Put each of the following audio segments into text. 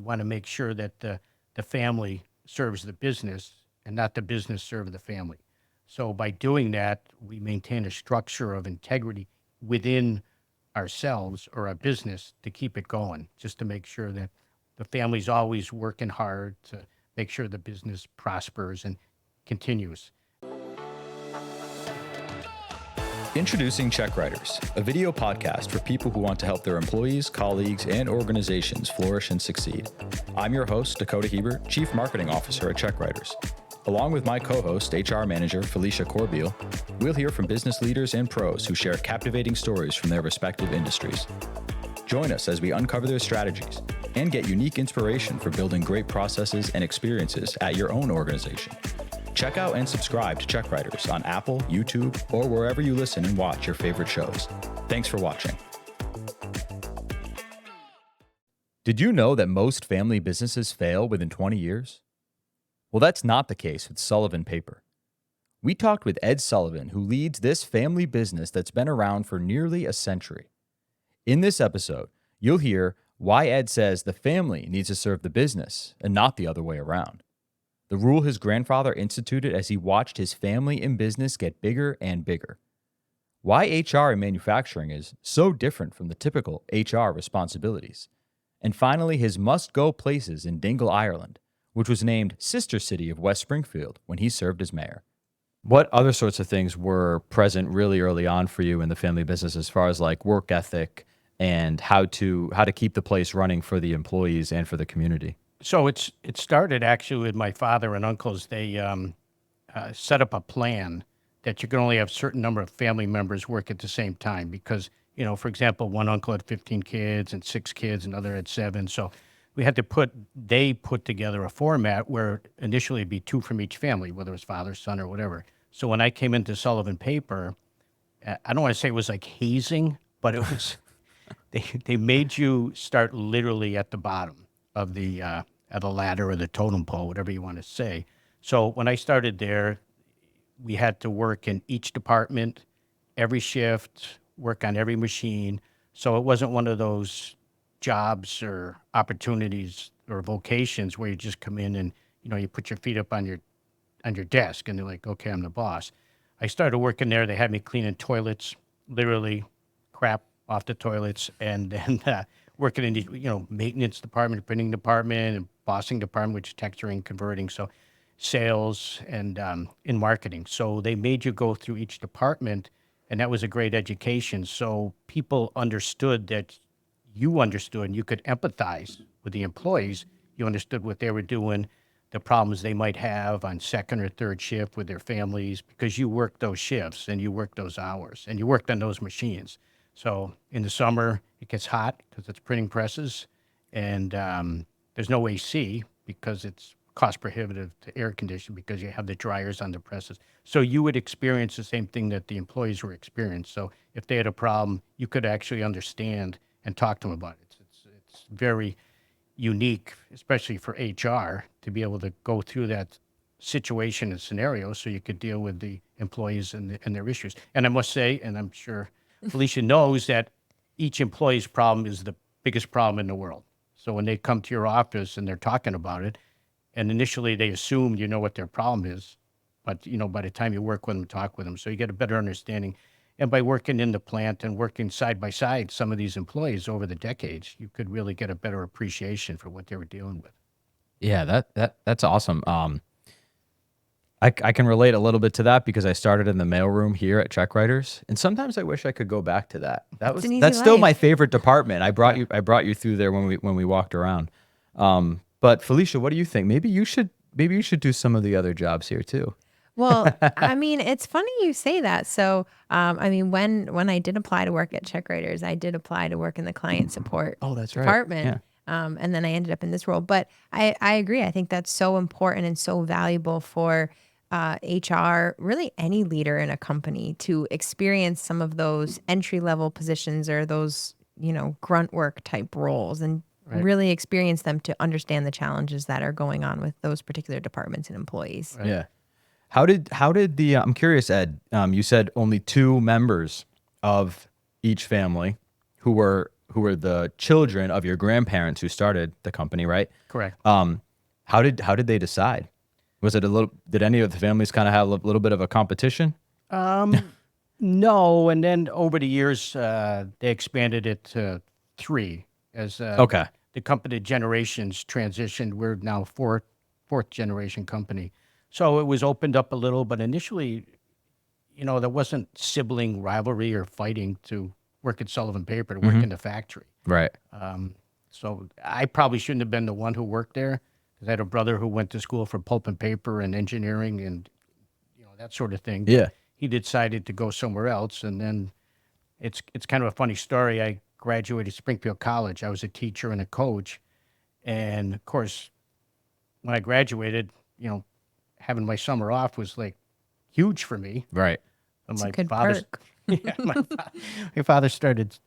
want to make sure that the family serves the business and not the business serve the family. So by doing that, we maintain a structure of integrity within ourselves or our business to keep it going, just to make sure that the family's always working hard to make sure the business prospers and continues. Introducing Checkwriters, a video podcast for people who want to help their employees, colleagues, and organizations flourish and succeed. I'm your host, Dakota Hebert, Chief Marketing Officer at Checkwriters. Along with my co-host, HR Manager Felicia Corbeil, we'll hear from business leaders and pros who share captivating stories from their respective industries. Join us as we uncover their strategies and get unique inspiration for building great processes and experiences at your own organization. Check out and subscribe to Checkwriters on Apple, YouTube, or wherever you listen and watch your favorite shows. Thanks for watching. Did you know that most family businesses fail within 20 years? Well, that's not the case with Sullivan Paper. We talked with Ed Sullivan, who leads this family business that's been around for nearly a century. In this episode, you'll hear why Ed says the family needs to serve the business and not the other way around. The rule his grandfather instituted as he watched his family and business get bigger and bigger. Why HR in manufacturing is so different from the typical HR responsibilities. And finally, his must-go places in Dingle, Ireland, which was named sister city of West Springfield when he served as mayor. What other sorts of things were present really early on for you in the family business as far as like work ethic and how to keep the place running for the employees and for the community? So it started actually with my father and uncles. They set up a plan that you can only have a certain number of family members work at the same time because, for example, one uncle had 15 kids and 6 kids, another had 7. So they put together a format where initially it'd be 2 from each family, whether it was father, son, or whatever. So when I came into Sullivan Paper, I don't want to say it was like hazing, but it was, they made you start literally at the bottom of the ladder or the totem pole, whatever you want to say. So when I started there, we had to work in each department, every shift, work on every machine. So it wasn't one of those jobs or opportunities or vocations where you just come in and, you put your feet up on your desk and they're like, okay, I'm the boss. I started working there. They had me cleaning toilets, literally crap off the toilets, and then working in the, maintenance department, printing department, and bossing department, which is texturing, converting, so sales and in marketing. So they made you go through each department, and that was a great education. So people understood that you understood, and you could empathize with the employees. You understood what they were doing, the problems they might have on second or third shift with their families, because you worked those shifts and you worked those hours and you worked on those machines. So in the summer, it gets hot because it's printing presses, and there's no AC because it's cost prohibitive to air condition because you have the dryers on the presses. So you would experience the same thing that the employees were experiencing. So if they had a problem, you could actually understand and talk to them about it. It's very unique, especially for HR, to be able to go through that situation and scenario so you could deal with the employees and their issues. And I must say, and I'm sure Felicia knows, that each employee's problem is the biggest problem in the world. So when they come to your office and they're talking about it, and initially they assume you know what their problem is, but by the time you work with them, talk with them, so you get a better understanding. And by working in the plant and working side by side some of these employees over the decades, you could really get a better appreciation for what they were dealing with. Yeah, that's awesome. I can relate a little bit to that because I started in the mailroom here at Checkwriters, and sometimes I wish I could go back to that. That's still my favorite department. I brought you through there when we walked around. But Felicia, what do you think? Maybe you should do some of the other jobs here too. Well, I mean, it's funny you say that. So, when I did apply to work at Checkwriters, I did apply to work in the client support department. Yeah. And then I ended up in this role. But I agree. I think that's so important and so valuable for HR, really any leader in a company, to experience some of those entry-level positions or those, grunt work type roles, and really experience them to understand the challenges that are going on with those particular departments and employees. Right. Yeah. How did the I'm curious, Ed, you said only 2 members of each family who were who were the children of your grandparents who started the company, right? Correct. How did they decide? Was it a little? Did any of the families kind of have a little bit of a competition? No, and then over the years, they expanded it to 3 as Okay. the company generations transitioned. We're now fourth generation company. So it was opened up a little, but initially, there wasn't sibling rivalry or fighting to work at Sullivan Paper, to work in the factory. Right. So I probably shouldn't have been the one who worked there, because I had a brother who went to school for pulp and paper and engineering and that sort of thing. But Yeah. he decided to go somewhere else, and then it's kind of a funny story. I graduated Springfield College. I was a teacher and a coach, and of course, when I graduated, having my summer off was like huge for me. Right. And It's a my good father's, perk. yeah, my father started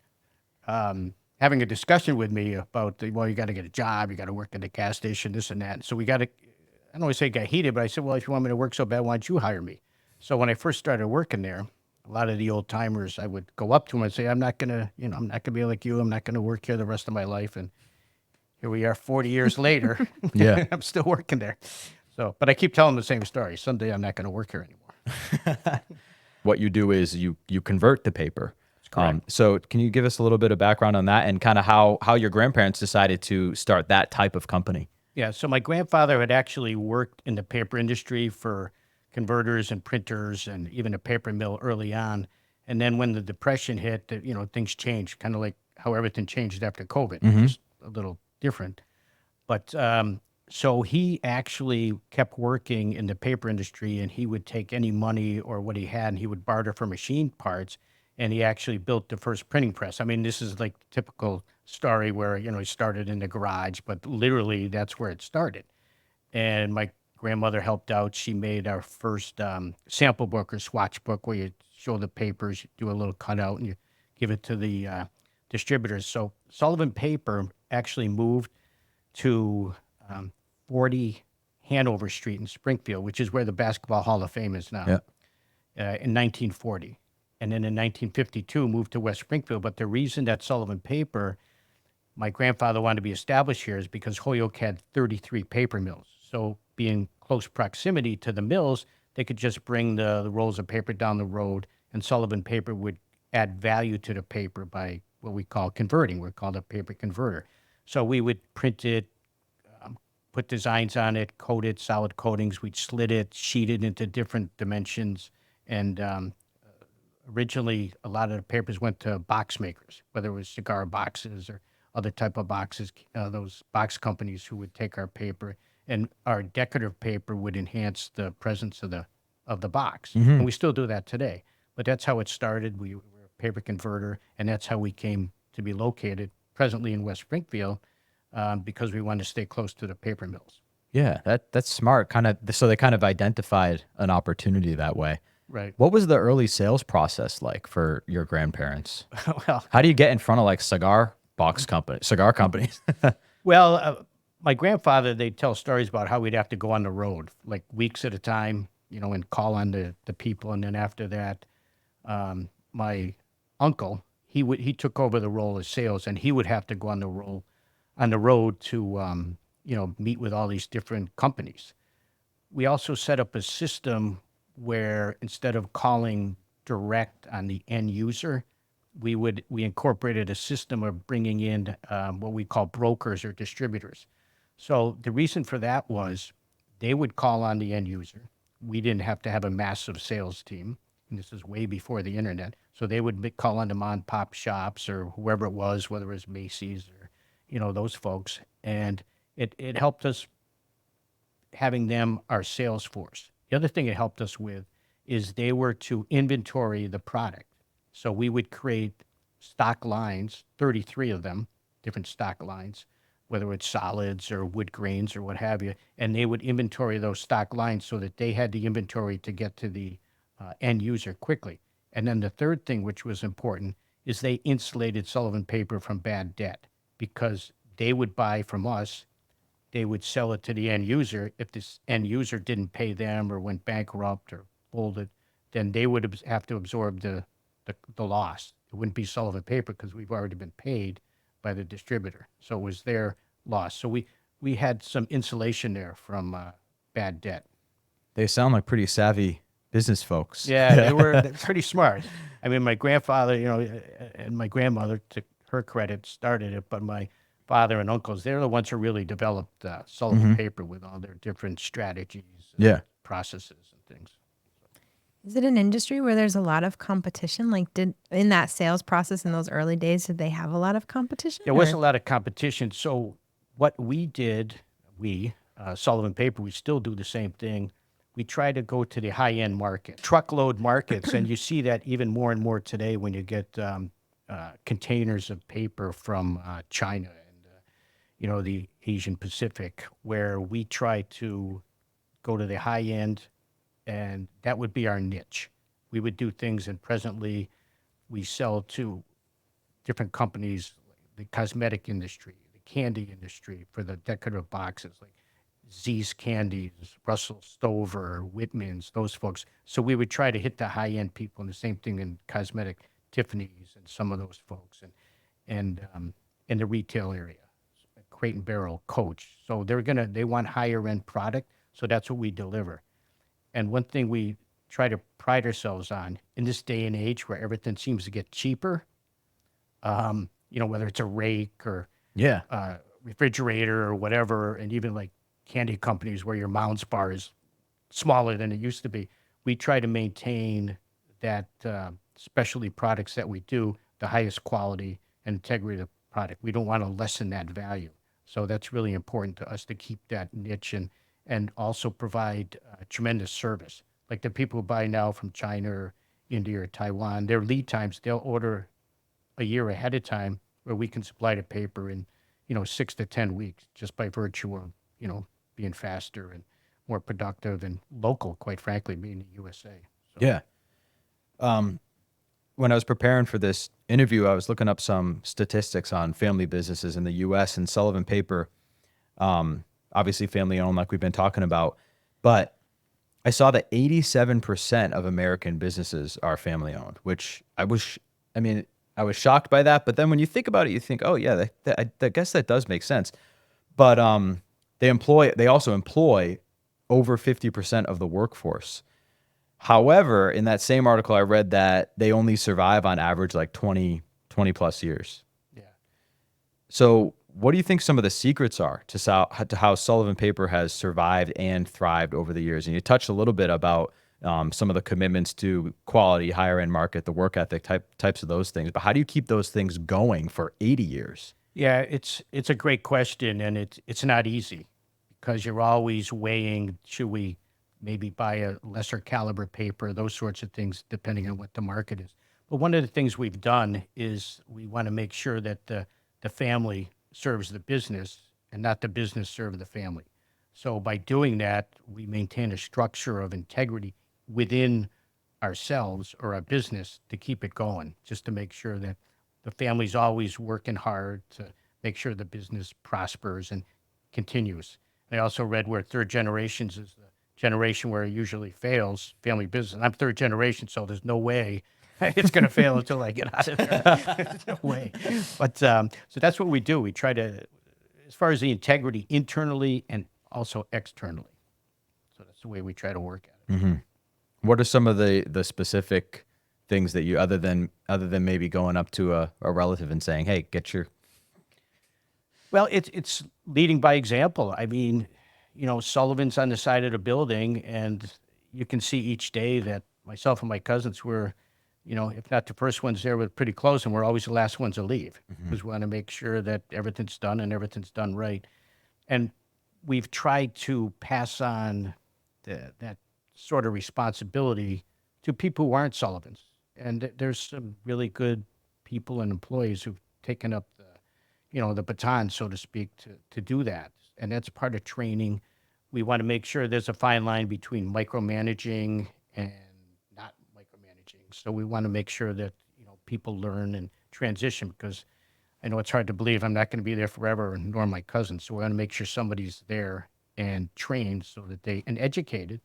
having a discussion with me about, well, you got to get a job, you got to work at the gas station, this and that. So we got to, I don't always say it got heated, but I said, well, if you want me to work so bad, why don't you hire me? So when I first started working there, a lot of the old timers, I would go up to them and say, I'm not gonna be like you. I'm not gonna work here the rest of my life. And here we are, 40 years later. Yeah. I'm still working there. So, but I keep telling them the same story. Someday I'm not gonna work here anymore. What you do is you convert the paper. That's correct. So can you give us a little bit of background on that and kind of how your grandparents decided to start that type of company? Yeah. So my grandfather had actually worked in the paper industry for converters and printers and even a paper mill early on. And then when the Depression hit, things changed, kind of like how everything changed after COVID, just a little different. But so he actually kept working in the paper industry, and he would take any money or what he had and he would barter for machine parts. And he actually built the first printing press. I mean, this is like typical story where, he started in the garage, but literally that's where it started. And my grandmother helped out. She made our first sample book or swatch book where you show the papers, you do a little cutout, and you give it to the distributors. So Sullivan Paper actually moved to 40 Hanover Street in Springfield, which is where the Basketball Hall of Fame is now, Yeah. in 1940. And then in 1952 moved to West Springfield. But the reason that Sullivan Paper, my grandfather wanted to be established here, is because Holyoke had 33 paper mills. So being close proximity to the mills, they could just bring the rolls of paper down the road, and Sullivan Paper would add value to the paper by what we call converting. We're called a paper converter. So we would print it, put designs on it, coat it, solid coatings. We'd slit it, sheet it into different dimensions. And originally, a lot of the papers went to box makers, whether it was cigar boxes or other type of boxes, those box companies who would take our paper, and our decorative paper would enhance the presence of the box. And we still do that today. But that's how it started. We were a paper converter, and that's how we came to be located presently in West Springfield, because we wanted to stay close to the paper mills. Yeah, that's smart. Kind of, so they kind of identified an opportunity that way. Right. What was the early sales process like for your grandparents? Well, How do you get in front of like cigar companies? my grandfather, they'd tell stories about how we'd have to go on the road, like weeks at a time, and call on the people. And then after that, my uncle, he took over the role of sales, and he would have to go on the road to, meet with all these different companies. We also set up a system where instead of calling direct on the end user, we incorporated a system of bringing in what we call brokers or distributors. So the reason for that was they would call on the end user. We didn't have to have a massive sales team, and this is way before the internet. So they would call on the mom and pop shops or whoever it was, whether it was Macy's or those folks, and it helped us having them our sales force. The other thing it helped us with is they were to inventory the product. So we would create stock lines, 33 of them, different stock lines, whether it's solids or wood grains or what have you, and they would inventory those stock lines so that they had the inventory to get to the end user quickly. And then the third thing, which was important, is they insulated Sullivan Paper from bad debt, because they would buy from us, they would sell it to the end user. If this end user didn't pay them or went bankrupt or folded, then they would have to absorb the loss. It wouldn't be Sullivan Paper because we've already been paid. by the distributor. So it was their loss. So we had some insulation there from bad debt. They sound like pretty savvy business folks. Yeah, they're pretty smart. I mean, my grandfather, and my grandmother, to her credit, started it, but my father and uncles, they're the ones who really developed Sullivan Paper with all their different strategies, Yeah. processes, and things. Is it an industry where there's a lot of competition? Like, in that sales process in those early days, did they have a lot of competition? There was a lot of competition. So what we did, Sullivan Paper, we still do the same thing. We try to go to the high-end market, truckload markets, and you see that even more and more today when you get containers of paper from China and the Asian Pacific, where we try to go to the high end, and that would be our niche. We would do things, and presently we sell to different companies, the cosmetic industry, the candy industry for the decorative boxes, like Z's Candies, Russell Stover, Whitman's, those folks. So we would try to hit the high-end people, and the same thing in cosmetic, Tiffany's and some of those folks, and in the retail area, Crate and Barrel, Coach. So they want higher-end product, so that's what we deliver. And one thing we try to pride ourselves on in this day and age where everything seems to get cheaper, whether it's a rake or Yeah. refrigerator or whatever, and even like candy companies where your Mounds bar is smaller than it used to be. We try to maintain that specialty products that we do, the highest quality and integrity of the product. We don't want to lessen that value. So that's really important to us to keep that niche and also provide tremendous service. Like the people who buy now from China or India or Taiwan, their lead times, they'll order a year ahead of time where we can supply the paper in, 6 to 10 weeks just by virtue of, being faster and more productive and local, quite frankly, being the USA. So, Yeah. When I was preparing for this interview, I was looking up some statistics on family businesses in the U.S. and Sullivan Paper, obviously family owned, like we've been talking about, but I saw that 87% of American businesses are family owned, which I was shocked by that. But then when you think about it, you think, oh yeah, I guess that does make sense. But they also employ over 50% of the workforce. However, in that same article, I read that they only survive on average like 20 plus years. yeah. So what do you think some of the secrets are to how Sullivan Paper has survived and thrived over the years? And you touched a little bit about some of the commitments to quality, higher end market, the work ethic types of those things. But how do you keep those things going for 80 years? Yeah, it's a great question, and it's not easy because you're always weighing, should we maybe buy a lesser caliber paper, those sorts of things, depending on what the market is. But one of the things we've done is we want to make sure that the family serves the business and not the business serve the family. So by doing that, we maintain a structure of integrity within ourselves or our business to keep it going, just to make sure that the family's always working hard to make sure the business prospers and continues. I also read where third generations is the generation where it usually fails, family business. I'm third generation, so there's no way it's going to fail until I get out of there. There's no way. But so that's what we do. We try to, as far as the integrity internally and also externally. So that's the way we try to work at it. Mm-hmm. What are some of the specific things that you, other than maybe going up to a relative and saying, hey, get your... Well, it's leading by example. I mean, Sullivan's on the side of the building, and you can see each day that myself and my cousins were, if not the first ones there, we're pretty close, and we're always the last ones to leave because we want to make sure that everything's done and everything's done right. And we've tried to pass on that sort of responsibility to people who aren't Sullivans. And there's some really good people and employees who've taken up the baton, so to speak, to do that. And that's part of training. We want to make sure there's a fine line between micromanaging and not micromanaging. So we want to make sure that, people learn and transition, because I know it's hard to believe I'm not going to be there forever, nor my cousins. So we want to make sure somebody's there and trained and educated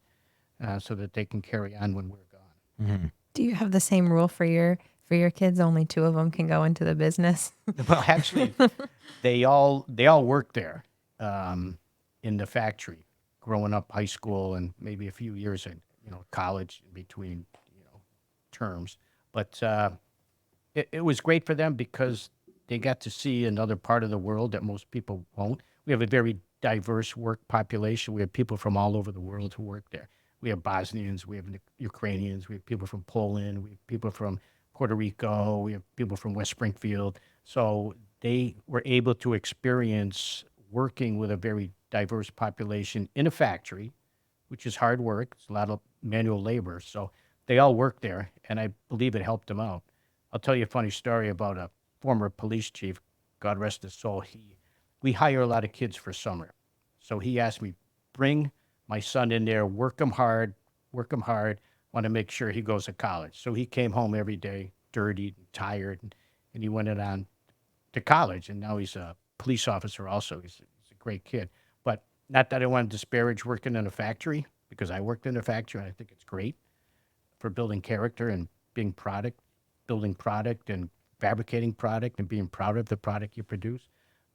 so that they can carry on when we're gone. Mm-hmm. Do you have the same rule for your For your kids, only two of them can go into the business. Well, actually, they all work there in the factory, growing up high school and maybe a few years in college in between terms. But it was great for them because they got to see another part of the world that most people won't. We have a very diverse work population. We have people from all over the world who work there. We have Bosnians, we have Ukrainians, we have people from Poland, we have people from Puerto Rico, we have people from West Springfield. So they were able to experience working with a very diverse population in a factory, which is hard work. It's a lot of manual labor. So they all work there, and I believe it helped them out. I'll tell you a funny story about a former police chief, God rest his soul. We hire a lot of kids for summer. So he asked me, bring my son in there, work him hard, want to make sure he goes to college. So he came home every day, dirty and tired, and he went on to college, and now he's a police officer also. He's a great kid. But not that I want to disparage working in a factory, because I worked in a factory, and I think it's great for building character and building product and fabricating product and being proud of the product you produce.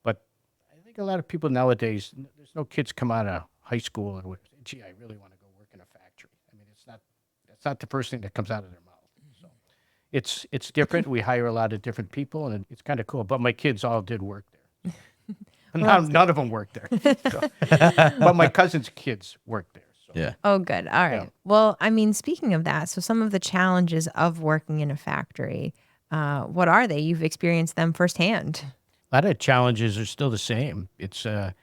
But I think a lot of people nowadays, there's no kids come out of high school and say, gee, I really want to go work in a factory. I mean, that's not the first thing that comes out of their mouth. So it's different. We hire a lot of different people, and it's kind of cool. But my kids all did work there. None of them worked there. So. But my cousin's kids worked there. So. Yeah. Oh, good. All right. Yeah. Well, I mean, speaking of that, so some of the challenges of working in a factory, what are they? You've experienced them firsthand. A lot of challenges are still the same. It's an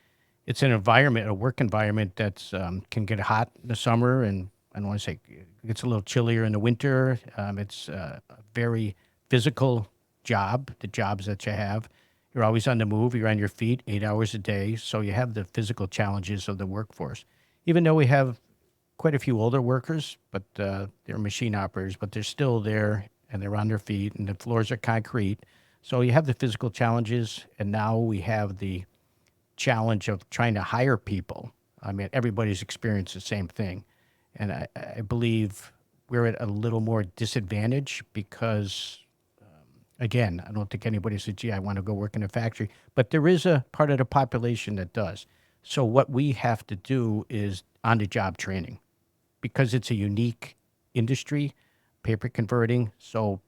environment, a work environment that's can get hot in the summer, and I don't want to say it gets a little chillier in the winter. It's a very physical job, the jobs that you have. You're always on the move. You're on your feet 8 hours a day. So you have the physical challenges of the workforce. Even though we have quite a few older workers, but they're machine operators, but they're still there and they're on their feet and the floors are concrete. So you have the physical challenges, and now we have the challenge of trying to hire people. I mean, everybody's experienced the same thing. And I believe we're at a little more disadvantage because, again, I don't think anybody said, gee, I want to go work in a factory. But there is a part of the population that does. So what we have to do is on-the-job training because it's a unique industry, paper converting. So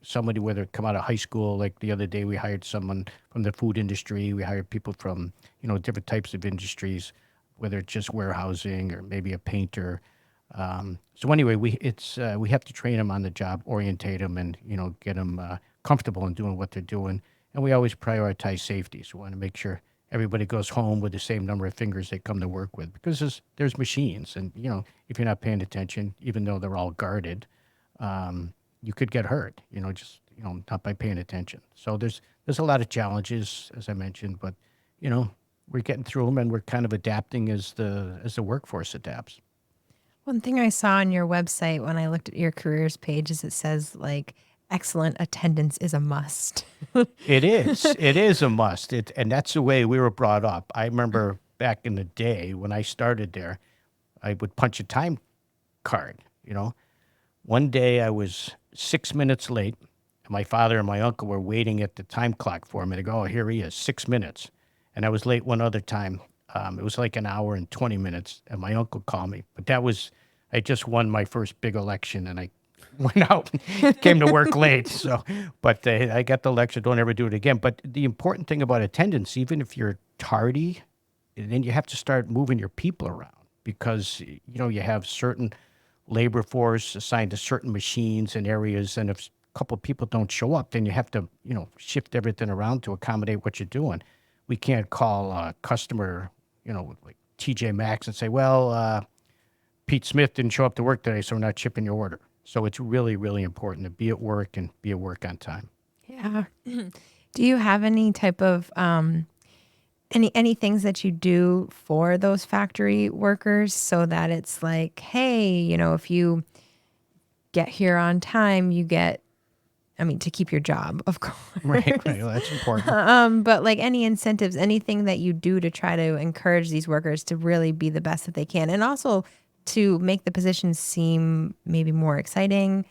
somebody, whether it come out of high school, like the other day we hired someone from the food industry, we hired people from, different types of industries, whether it's just warehousing or maybe a painter. So anyway, we have to train them on the job, orientate them, and get them comfortable in doing what they're doing. And we always prioritize safety. So we want to make sure everybody goes home with the same number of fingers they come to work with, because there's machines, and if you're not paying attention, even though they're all guarded, you could get hurt. Not by paying attention. So there's a lot of challenges, as I mentioned, but we're getting through them, and we're kind of adapting as the workforce adapts. One thing I saw on your website when I looked at your careers page is it says excellent attendance is a must. It is. It is a must. And that's the way we were brought up. I remember back in the day when I started there, I would punch a time card. One day I was 6 minutes late, and my father and my uncle were waiting at the time clock for me. They go, oh, here he is, 6 minutes. And I was late one other time. It was like an hour and 20 minutes, and my uncle called me. But I just won my first big election, and I went out and came to work late. So, but I got the lecture, don't ever do it again. But the important thing about attendance, even if you're tardy, then you have to start moving your people around, because, you have certain labor force assigned to certain machines and areas. And if a couple of people don't show up, then you have to, shift everything around to accommodate what you're doing. We can't call a customer, like TJ Maxx and say, well, Pete Smith didn't show up to work today, so we're not shipping your order. So it's really, really important to be at work and be at work on time. Yeah. Do you have any type of any things that you do for those factory workers so that it's like, hey, if you get here on time, you get, to keep your job, of course. Right. Well, that's important. But any incentives, anything that you do to try to encourage these workers to really be the best that they can, and also to make the position seem maybe more exciting?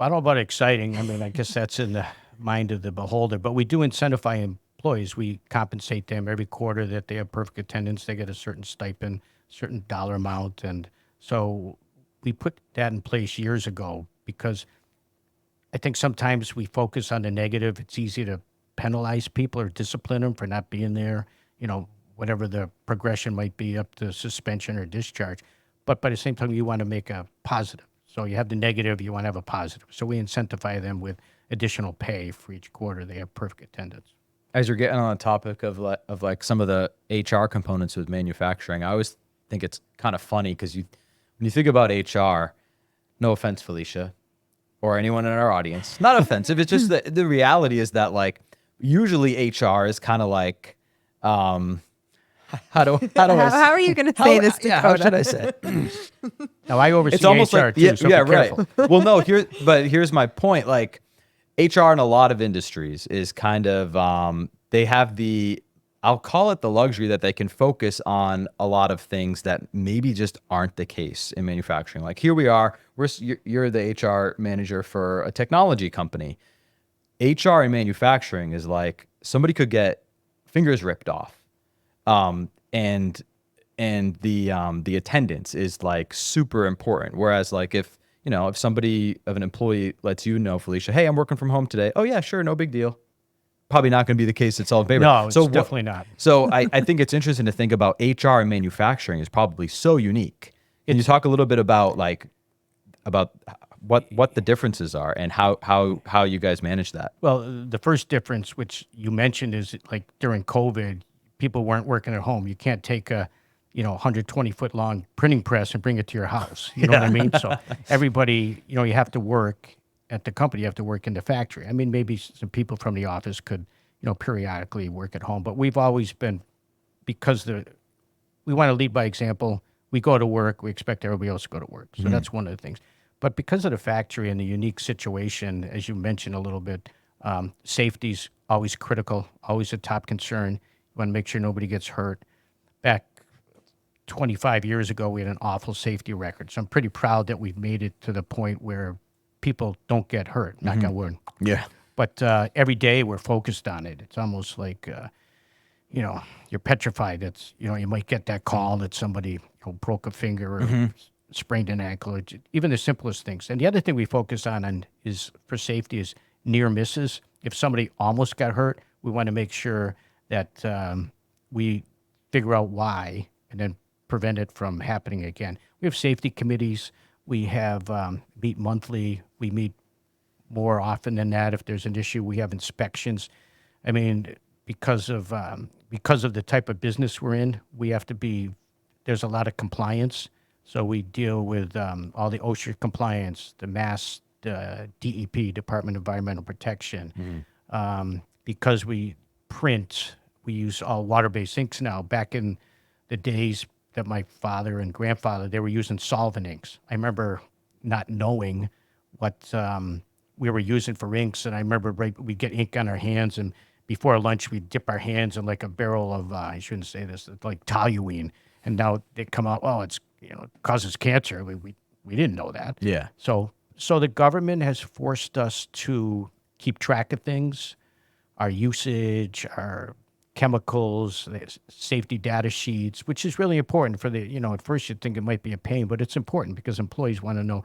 I don't know about exciting. I mean, I guess that's in the mind of the beholder, but we do incentivize employees. We compensate them every quarter that they have perfect attendance. They get a certain stipend, certain dollar amount. And so we put that in place years ago because I think sometimes we focus on the negative. It's easy to penalize people or discipline them for not being there, whatever the progression might be up to suspension or discharge. But by the same time, you want to make a positive. So you have the negative, you want to have a positive. So we incentivize them with additional pay for each quarter they have perfect attendance. As you're getting on the topic of like some of the HR components with manufacturing, I always think it's kind of funny because when you think about HR, no offense, Felicia, or anyone in our audience, not offensive. It's just that the reality is that like usually HR is kind of like, how How are you going to say this, Dakota? Yeah, how should I say it? Now I oversee It's almost HR like too, so be careful. right. Well, no, here's my point. Like HR in a lot of industries is kind of they have I'll call it the luxury that they can focus on a lot of things that maybe just aren't the case in manufacturing. Like here we are, you're the HR manager for a technology company. HR in manufacturing is like somebody could get fingers ripped off, and the attendance is like super important. Whereas like if somebody of an employee lets Felicia, hey, I'm working from home today. Oh yeah, sure, no big deal. Probably not going to be the case at Sullivan Paper. No, it's definitely not. So I think it's interesting to think about HR and manufacturing is probably so unique. Can you talk a little bit about what the differences are and how you guys manage that? Well, the first difference, which you mentioned, is like during COVID, people weren't working at home. You can't take a 120-foot long printing press and bring it to your house. You know what I mean? So everybody, you have to work at the company. You have to work in the factory. I mean, maybe some people from the office could, periodically work at home. But we've always been, because we want to lead by example. We go to work. We expect everybody else to go to work. So that's one of the things. But because of the factory and the unique situation, as you mentioned a little bit, safety's always critical, always a top concern. You want to make sure nobody gets hurt. Back 25 years ago, we had an awful safety record. So I'm pretty proud that we've made it to the point where people don't get hurt, knock on wood. Yeah. But every day we're focused on it. It's almost like, you're petrified. It's, you might get that call that somebody broke a finger or sprained an ankle, or even the simplest things. And the other thing we focus on is for safety is near misses. If somebody almost got hurt, we want to make sure that we figure out why and then prevent it from happening again. We have safety committees. We have meet monthly. We meet more often than that. If there's an issue, we have inspections. I mean, because of the type of business we're in, we have to be. There's a lot of compliance, so we deal with all the OSHA compliance, the Mass, the DEP, Department of Environmental Protection. Because we print, we use all water-based inks now. Back in the days that my father and grandfather, they were using solvent inks. I remember not knowing what we were using for inks, and I remember we'd get ink on our hands, and before lunch we'd dip our hands in like a barrel of I shouldn't say this, like toluene, and now they come out, it's it causes cancer. We didn't know that. Yeah. So the government has forced us to keep track of things, our usage, our chemicals, the safety data sheets, which is really important for the, at first you'd think it might be a pain, but it's important because employees want to know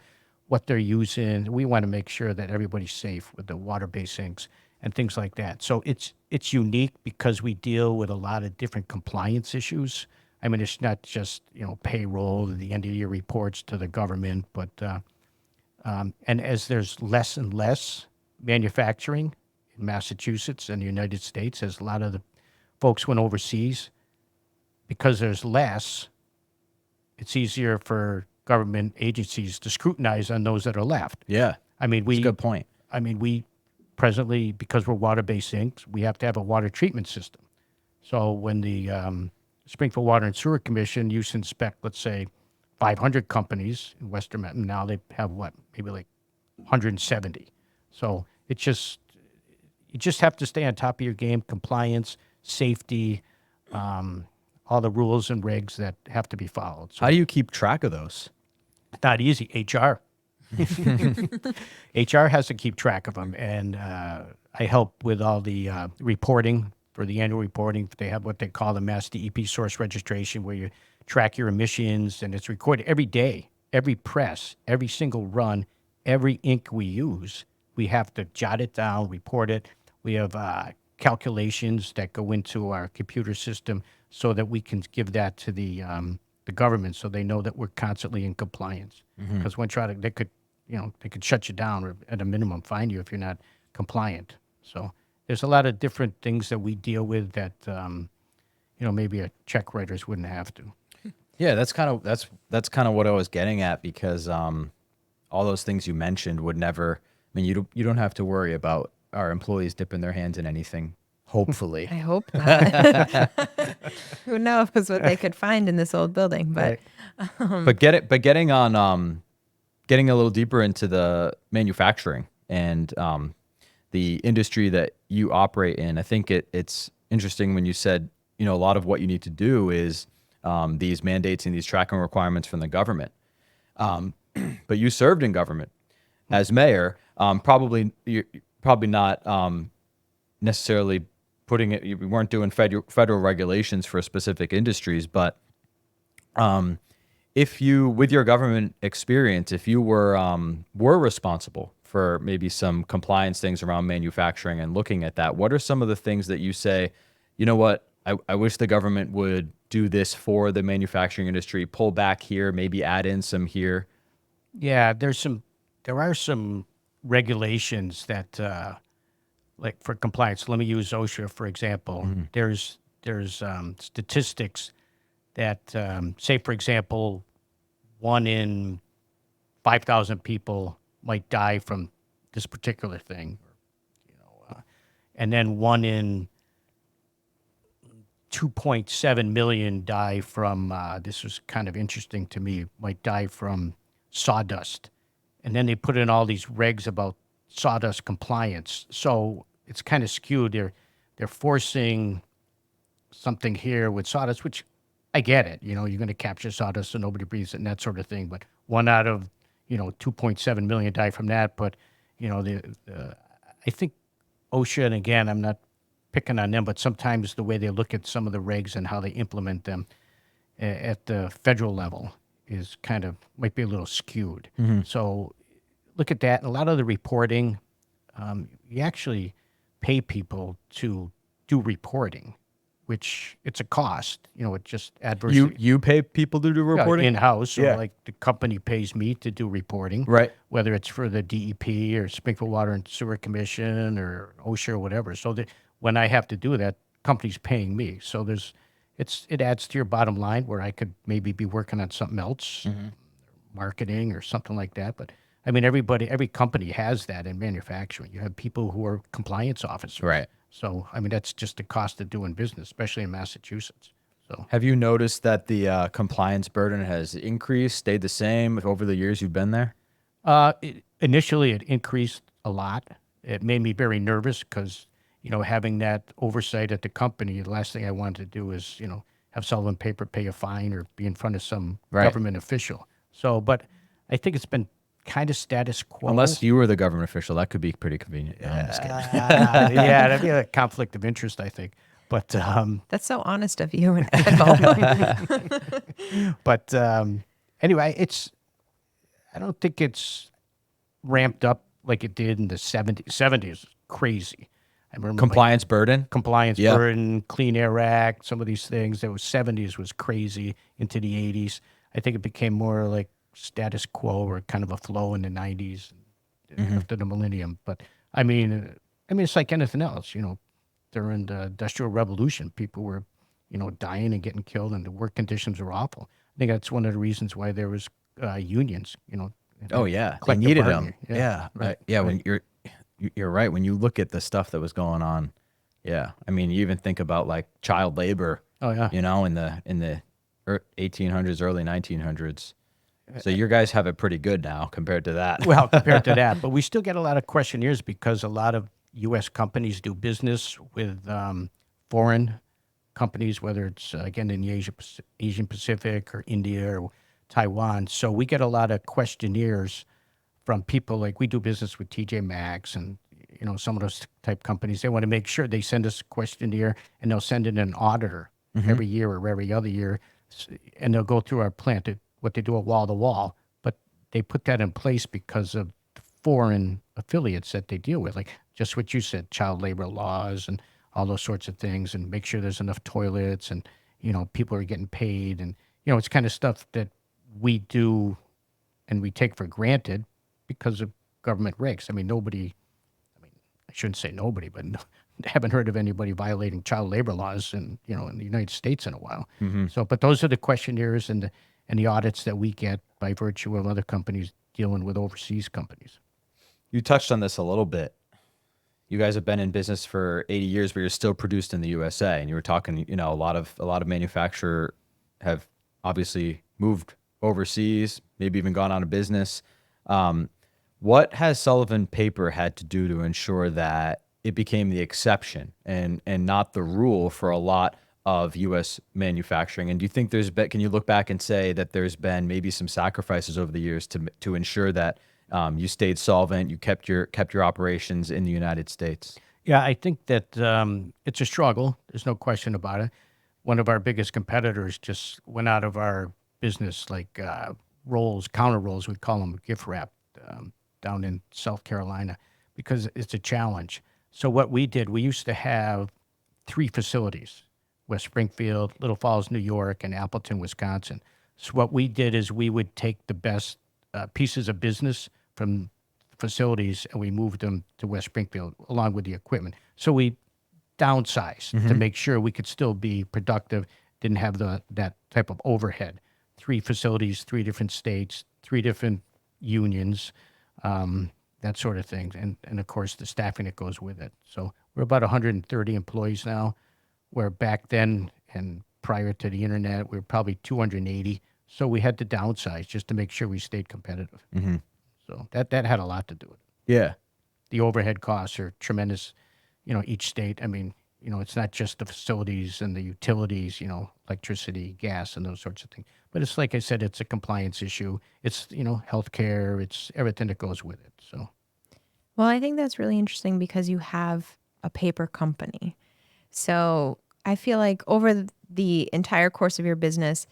what they're using. We want to make sure that everybody's safe with the water-based inks and things like that. So it's unique because we deal with a lot of different compliance issues. I mean, it's not just, payroll, the end of year reports to the government, but, and as there's less and less manufacturing in Massachusetts and the United States, as a lot of the folks went overseas, because there's less, it's easier for government agencies to scrutinize on those that are left. Yeah. I mean, That's a good point. I mean, we presently, because we're water-based inks, we have to have a water treatment system. So when the Springfield Water and Sewer Commission used to inspect, let's say, 500 companies in Western Mass, now they have maybe like 170. So you just have to stay on top of your game, compliance, safety, all the rules and regs that have to be followed. So How do you keep track of those? it's not easy. HR. HR has to keep track of them, and I help with all the reporting for the annual reporting. They have what they call the Mass DEP source registration, where you track your emissions, and it's recorded every day, every press, every single run, every ink we use. We have to jot it down, report it. We have calculations that go into our computer system so that we can give that to the government, so they know that we're constantly in compliance. Because they could shut you down, or at a minimum fine you if you're not compliant. So there's a lot of different things that we deal with that maybe a Checkwriters wouldn't have to. Yeah, that's kind of what I was getting at, because all those things you mentioned would never. I mean, you don't have to worry about our employees dipping their hands in anything. Hopefully. I hope not. Who knows what they could find in this old building, but Getting a little deeper into the manufacturing and the industry that you operate in, I think it's interesting when you said, a lot of what you need to do is these mandates and these tracking requirements from the government. But you served in government as mayor. You're probably not necessarily putting it. You weren't doing federal regulations for specific industries, but if you, with your government experience, if you were responsible for maybe some compliance things around manufacturing and looking at that, what are some of the things that you say, you know what, I wish the government would do this for the manufacturing industry, pull back here, maybe add in some here? Yeah, there are some regulations that, like for compliance. Let me use OSHA for example. There's statistics that say, for example, 1 in 5,000 people might die from this particular thing, and then 1 in 2.7 million die from. This was kind of interesting to me. Might die from sawdust, and then they put in all these regs about sawdust compliance. So it's kind of skewed. They're forcing something here with sawdust, which I get it. You're going to capture sawdust so nobody breathes it and that sort of thing. But 1 out of 2.7 million die from that. But I think OSHA, and again, I'm not picking on them, but sometimes the way they look at some of the regs and how they implement them at the federal level is might be a little skewed. So look at that. And a lot of the reporting, you actually pay people to do reporting, which it's a cost. It just adversely. You pay people to do reporting in-house, or Yeah. like the company pays me to do reporting, right? whether it's for the DEP or Springfield Water and Sewer Commission or OSHA or whatever. So when I have to do that, company's paying me. So it adds to your bottom line, where I could maybe be working on something else, marketing or something like that. But I mean, every company has that in manufacturing. You have people who are compliance officers. Right. So, I mean, that's just the cost of doing business, especially in Massachusetts. So, Have you noticed that the compliance burden has increased, stayed the same over the years you've been there? initially it increased a lot. It made me very nervous because, having that oversight at the company, the last thing I wanted to do is, have Sullivan Paper pay a fine or be in front of some Right. government official. So, but I think it's been kind of status quo. Unless you were the government official, that could be pretty convenient. No, I'm just kidding. Yeah, that'd be a conflict of interest, I think. But that's so honest of you and ethical. but anyway, I don't think it's ramped up like it did in the 70s. 70s, crazy. I remember Compliance burden? compliance Yeah. burden, Clean Air Act, some of these things. That was 70s was crazy into the 80s. I think it became more like status quo or kind of a flow in the 90s after the millennium. But I mean, it's like anything else. During the Industrial Revolution, people were, dying and getting killed, and the work conditions were awful. I think that's one of the reasons why there was unions. Oh yeah, they collective needed them. bargaining. Yeah, right. yeah. When you're right. When you look at the stuff that was going on, yeah. I mean, you even think about like child labor. Oh yeah. In the 1800s, early 1900s. So your guys have it pretty good now compared to that. Well, compared to that, but we still get a lot of questionnaires because a lot of U.S. companies do business with foreign companies, whether it's again in the Asian Pacific or India or Taiwan. So we get a lot of questionnaires from people like we do business with TJ Maxx and some of those type companies. They want to make sure they send us a questionnaire and they'll send in an auditor every year or every other year, and they'll go through our plant. What they do a wall to wall, but they put that in place because of the foreign affiliates that they deal with, like just what you said, child labor laws and all those sorts of things, and make sure there's enough toilets and people are getting paid, and it's kind of stuff that we do and we take for granted because of government regs. I mean, I shouldn't say nobody, but haven't heard of anybody violating child labor laws in the United States in a while. So, but those are the questionnaires and the audits that we get by virtue of other companies dealing with overseas companies. You touched on this a little bit. You guys have been in business for 80 years, but you're still produced in the USA. And you were talking, a lot of manufacturer have obviously moved overseas, maybe even gone out of business. What has Sullivan Paper had to do to ensure that it became the exception and not the rule for a lot of U.S. manufacturing? And do you think can you look back and say that there's been maybe some sacrifices over the years to ensure that you stayed solvent, you kept your operations in the United States? Yeah, I think that it's a struggle. There's no question about it. One of our biggest competitors just went out of our business, like counter rolls, we call them, gift wrap, down in South Carolina, because it's a challenge. So what we did, we used to have 3 facilities: West Springfield, Little Falls, New York, and Appleton, Wisconsin. So what we did is we would take the best pieces of business from facilities and we moved them to West Springfield along with the equipment. So we downsized to make sure we could still be productive, didn't have that type of overhead. 3 facilities, 3 different states, 3 different unions, that sort of thing. And of course, the staffing that goes with it. So we're about 130 employees now, where back then and prior to the internet, we were probably 280. So we had to downsize just to make sure we stayed competitive. So that had a lot to do with it. Yeah. The overhead costs are tremendous, each state. I mean, it's not just the facilities and the utilities, electricity, gas, and those sorts of things. But it's like I said, it's a compliance issue. It's, healthcare. It's everything that goes with it. So, Well, I think that's really interesting because you have a paper company. So I feel like over the entire course of your business,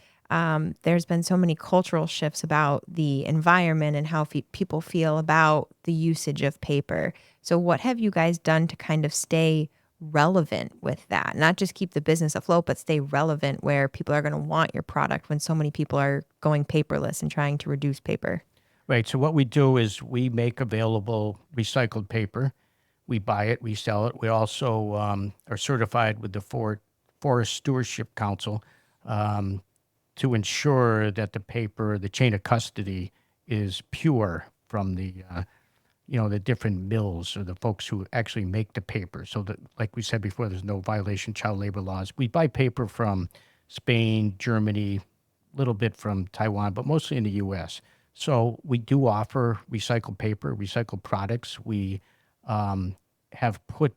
there's been so many cultural shifts about the environment and how people feel about the usage of paper. So what have you guys done to kind of stay relevant with that? Not just keep the business afloat, but stay relevant where people are going to want your product when so many people are going paperless and trying to reduce paper. right. So what we do is we make available recycled paper. We buy it, we sell it. We also are certified with the Forest Stewardship Council to ensure that the chain of custody is pure from the different mills or the folks who actually make the paper. So that, like we said before, there's no violation of child labor laws. We buy paper from Spain, Germany, a little bit from Taiwan, but mostly in the U.S. So we do offer recycled paper, recycled products. We have put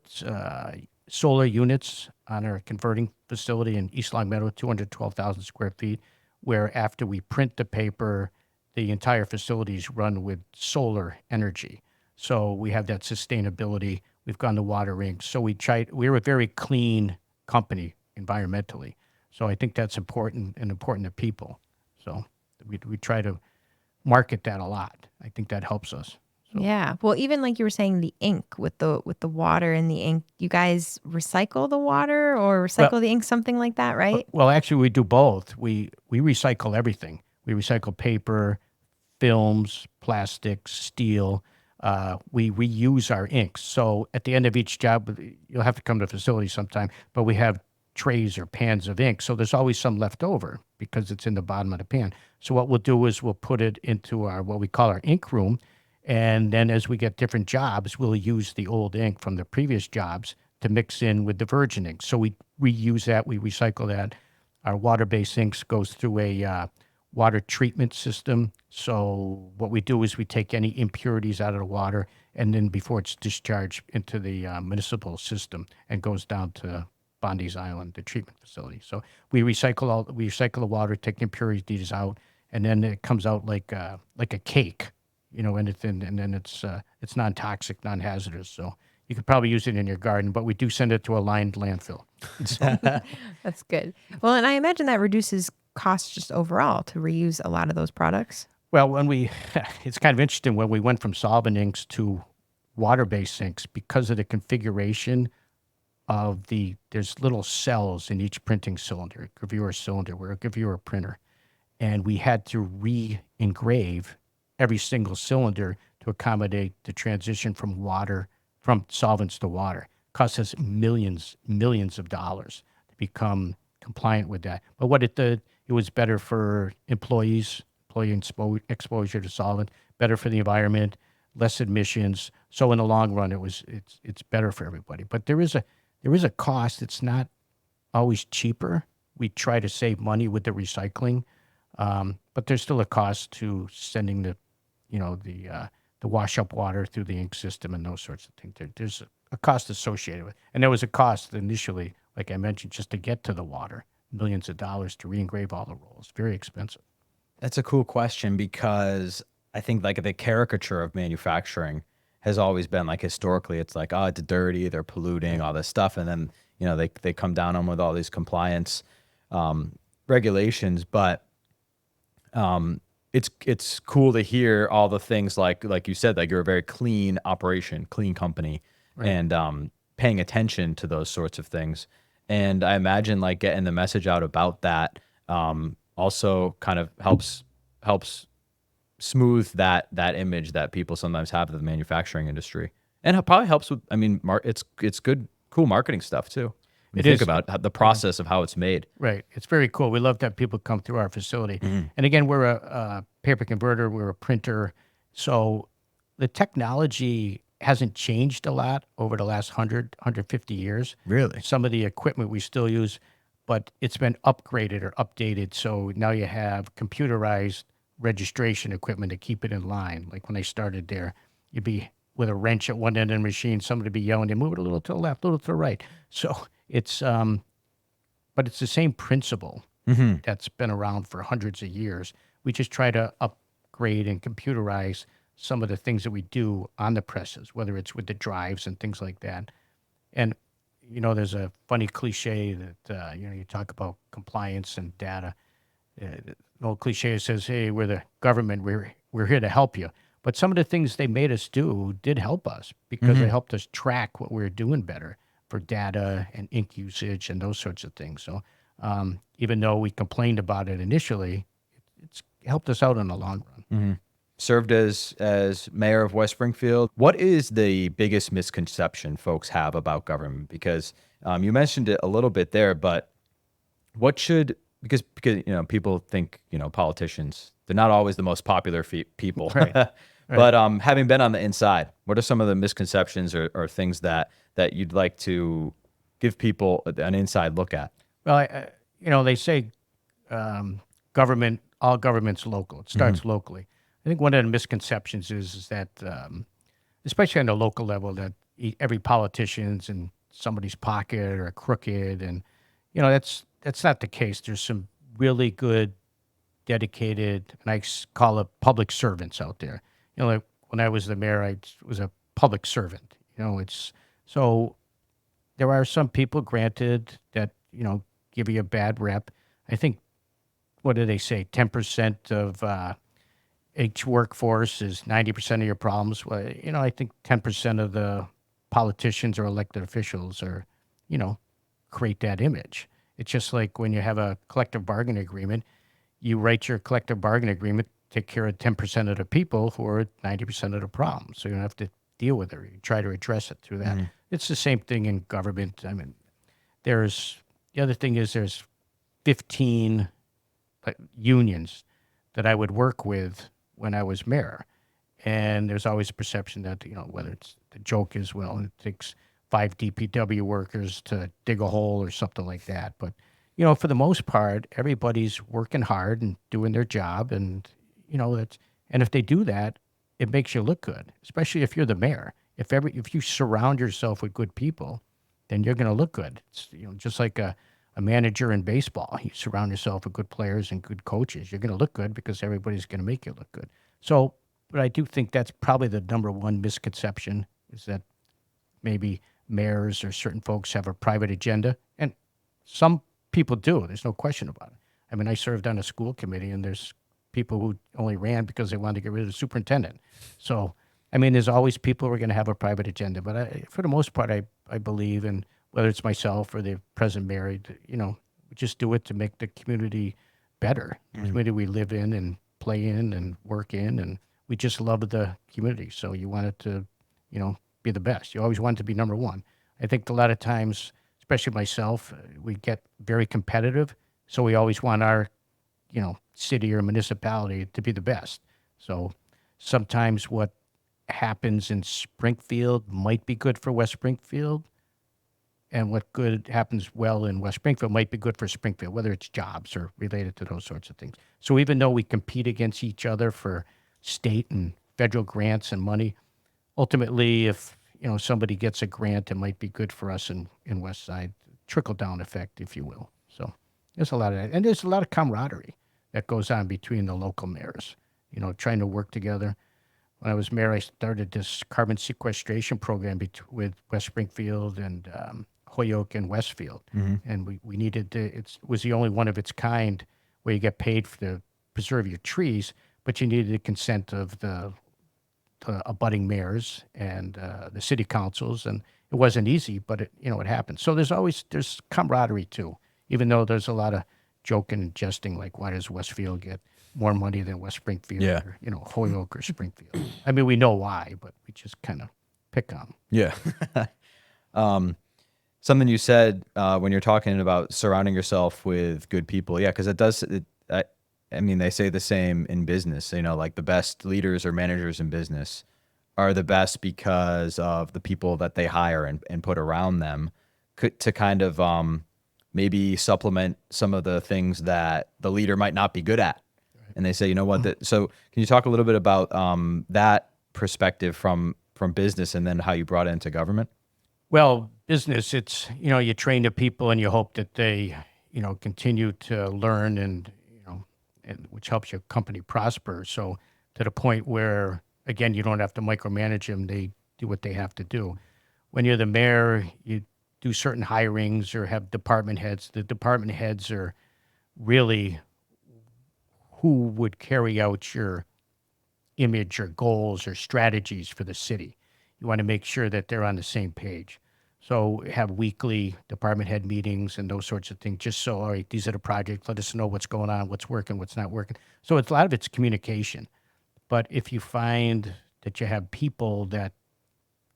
solar units on our converting facility in East Long Meadow, 212,000 square feet, where after we print the paper, the entire facility is run with solar energy. So we have that sustainability. We've gone to water inks. So we're a very clean company environmentally. So I think that's important to people. So we try to market that a lot. I think that helps us. So. Yeah. Well, even like you were saying, the ink with the water and the ink, you guys recycle the water or recycle the ink, something like that, right? Well, actually, we do both. We recycle everything. We recycle paper, films, plastics, steel. We reuse our inks. So at the end of each job, you'll have to come to the facility sometime, but we have trays or pans of ink. So there's always some left over because it's in the bottom of the pan. So what we'll do is we'll put it into what we call our ink room. And then as we get different jobs, we'll use the old ink from the previous jobs to mix in with the virgin ink. So we reuse that, we recycle that. Our water-based inks goes through a water treatment system. So what we do is we take any impurities out of the water, and then before it's discharged into the municipal system and goes down to Bondi's Island, the treatment facility. So we recycle the water, take the impurities out, and then it comes out like a cake. anything, and then it's non-toxic, non-hazardous. So you could probably use it in your garden, but we do send it to a lined landfill. That's good. Well, and I imagine that reduces costs just overall to reuse a lot of those products. Well, it's kind of interesting when we went from solvent inks to water-based sinks because of the configuration of there's little cells in each printing cylinder, gravure cylinder. We're a gravure printer. And we had to re-engrave every single cylinder to accommodate the transition from solvents to water. Cost us millions of dollars to become compliant with that. But what it did, it was better for employee exposure to solvent, better for the environment, less emissions. So in the long run, it's better for everybody. But there is a cost. It's not always cheaper. We try to save money with the recycling, but there's still a cost to sending the wash up water through the ink system and those sorts of things. There's a cost associated with it. And there was a cost initially, like I mentioned, just to get to the water, millions of dollars to re-engrave all the rolls. Very expensive. That's a cool question because I think like the caricature of manufacturing has always been like historically it's like, oh, it's dirty, they're polluting, all this stuff. And then, they come down on with all these compliance regulations. But it's cool to hear all the things like you said, like you're a very clean operation, clean company, Right. and paying attention to those sorts of things. And I imagine like getting the message out about that also kind of helps smooth that image that people sometimes have of the manufacturing industry, and it probably helps with. I mean, it's good, cool marketing stuff too. When you It think is. about the process of how it's made. Right. It's very cool. We love to have people come through our facility. And again, we're a paper converter, we're a printer. So the technology hasn't changed a lot over the last 150 years. Really? Some of the equipment we still use, but it's been upgraded or updated. So now you have computerized registration equipment to keep it in line. Like when I started there, you'd be with a wrench at one end of the machine, somebody would be yelling, you move it a little to the left, a little to the right. So it's, but it's the same principle that's been around for hundreds of years. We just try to upgrade and computerize some of the things that we do on the presses, whether it's with the drives and things like that. And, there's a funny cliche that, you talk about compliance and data. An old cliche says, hey, we're the government, we're here to help you. But some of the things they made us do did help us because they helped us track what we were doing better for data and ink usage and those sorts of things. So even though we complained about it initially, it's helped us out in the long run. Served as mayor of West Springfield. What is the biggest misconception folks have about government? Because you mentioned it a little bit there, but what should because people think politicians, they're not always the most popular people. Right. But having been on the inside, what are some of the misconceptions or things that you'd like to give people an inside look at? Well, they say all government's local. It starts locally. I think one of the misconceptions is that, especially on the local level, that every politician's in somebody's pocket or crooked, and that's not the case. There's some really good, dedicated, and I call it public servants out there. Like when I was the mayor, I was a public servant. It's so there are some people, granted, that give you a bad rep. I think, what do they say? 10% of each workforce is 90% of your problems. Well, I think 10% of the politicians or elected officials are, create that image. It's just like when you have a collective bargaining agreement, you write your collective bargaining agreement, take care of 10% of the people who are 90% of the problem. So you don't have to deal with it. You try to address it through that. It's the same thing in government. I mean, the other thing is there's 15 unions that I would work with when I was mayor. And there's always a perception that, whether it's the joke is, well, it takes 5 DPW workers to dig a hole or something like that. But, for the most part, everybody's working hard and doing their job. And, and if they do that, it makes you look good, especially if you're the mayor. If you surround yourself with good people, then you're going to look good. It's, just like a manager in baseball. You surround yourself with good players and good coaches. You're going to look good because everybody's going to make you look good. So But I do think that's probably the number one misconception is that maybe mayors or certain folks have a private agenda. And some people do. There's no question about it. I mean, I served on a school committee, and there's people who only ran because they wanted to get rid of the superintendent. So, I mean, there's always people who are going to have a private agenda. But for the most part, I believe, and whether it's myself or the present mayor, we just do it to make the community better. The community we live in and play in and work in, and we just love the community. So you want it to, be the best. You always want it to be number one. I think a lot of times, especially myself, we get very competitive. So we always want our, city or municipality to be the best. So sometimes what happens in Springfield might be good for West Springfield, and what good happens well in West Springfield might be good for Springfield, whether it's jobs or related to those sorts of things. So even though we compete against each other for state and federal grants and money, ultimately, if somebody gets a grant, it might be good for us in West Side, trickle down effect, if you will. So there's a lot of that, and there's a lot of camaraderie that goes on between the local mayors. Trying to work together. When I was mayor, I started this carbon sequestration program with West Springfield and Holyoke and Westfield, and we needed to. It was the only one of its kind where you get paid to preserve your trees, but you needed the consent of the abutting mayors and the city councils, and it wasn't easy, but it happened. So there's camaraderie too, even though there's a lot of joking and jesting, like why does Westfield get more money than West Springfield or Holyoke or Springfield? I mean, we know why, but we just kind of pick on 'em. Yeah. Something you said when you're talking about surrounding yourself with good people. Yeah, because it does. I mean, they say the same in business. Like the best leaders or managers in business are the best because of the people that they hire and put around them to kind of maybe supplement some of the things that the leader might not be good at. Right. And they say, so can you talk a little bit about that perspective from business and then how you brought it into government? Well, business, it's, you train the people and you hope that they, continue to learn and which helps your company prosper. So to the point where, again, you don't have to micromanage them. They do what they have to do. When you're the mayor, you do certain hirings or have department heads. The department heads are really who would carry out your image or goals or strategies for the city. You want to make sure that they're on the same page. So have weekly department head meetings and those sorts of things, just so, all right, these are the projects, let us know what's going on, what's working, what's not working. So a lot of it's communication. But if you find that you have people that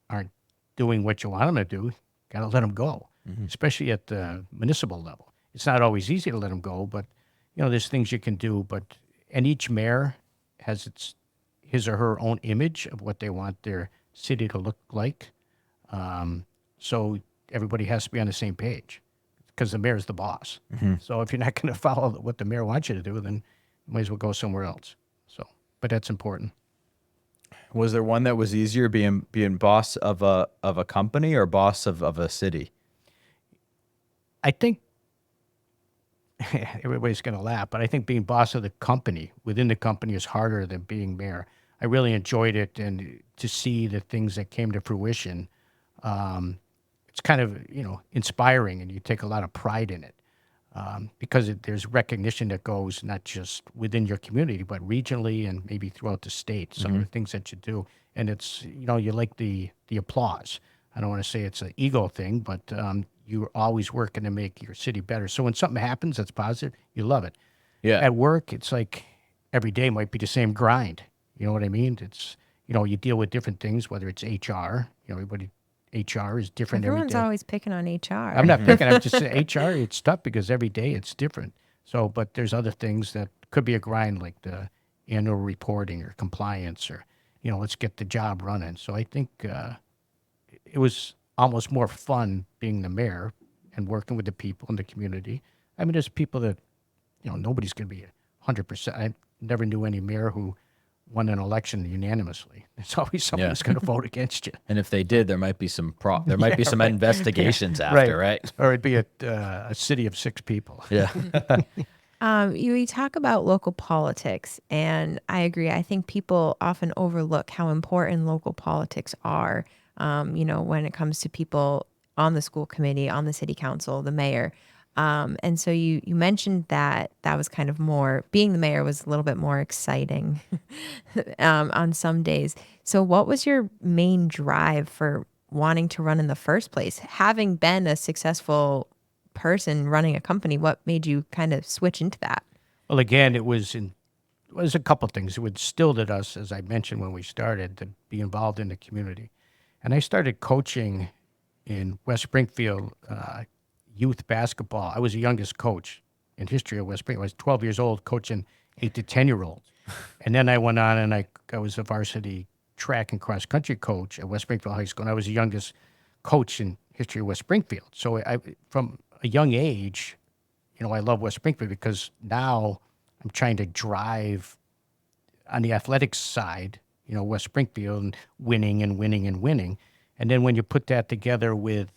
aren't doing what you want them to do, got to let them go, especially at the municipal level. It's not always easy to let them go, but, there's things you can do. And each mayor has his or her own image of what they want their city to look like. So everybody has to be on the same page because the mayor's the boss. So if you're not going to follow what the mayor wants you to do, then you might as well go somewhere else. So, but that's important. Was there one that was easier being boss of a company or boss of a city? I think everybody's going to laugh, but I think being boss of the company within the company is harder than being mayor. I really enjoyed it, and to see the things that came to fruition, it's kind of inspiring, and you take a lot of pride in it because there's recognition that goes not just within your community but regionally and maybe throughout the state. Some of the things that you do, and it's you like the applause. I don't want to say it's an ego thing, but you're always working to make your city better. So when something happens that's positive, you love it. Yeah. At work, it's like every day might be the same grind. You know what I mean? It's, you deal with different things, whether it's HR, everybody, HR is different every Everyone's day. always picking on HR. I'm not picking, I'm just saying HR, it's tough because every day it's different. So, but there's other things that could be a grind, like the annual reporting or compliance or, let's get the job running. So I think it was almost more fun being the mayor and working with the people in the community. I mean, there's people that, nobody's going to be 100%. I never knew any mayor who won an election unanimously. There's always someone who's going to vote against you. And if they did, there might be some investigations after, right? Or it'd be a city of 6 people. Yeah. You talk about local politics, and I agree. I think people often overlook how important local politics are, when it comes to people on the school committee, on the city council, the mayor. And so you mentioned that was kind of more, being the mayor was a little bit more exciting on some days. So, what was your main drive for wanting to run in the first place? Having been a successful person running a company, what made you kind of switch into that? Well, again, it was a couple things. It instilled in us, as I mentioned when we started, to be involved in the community. And I started coaching in West Springfield youth basketball. I was the youngest coach in history of West Springfield. I was 12 years old coaching 8 to 10-year-olds. And then I went on and I was a varsity track and cross country coach at West Springfield High School. And I was the youngest coach in history of West Springfield. So from a young age, I love West Springfield because now I'm trying to drive on the athletics side, West Springfield and winning and winning and winning. And then when you put that together with,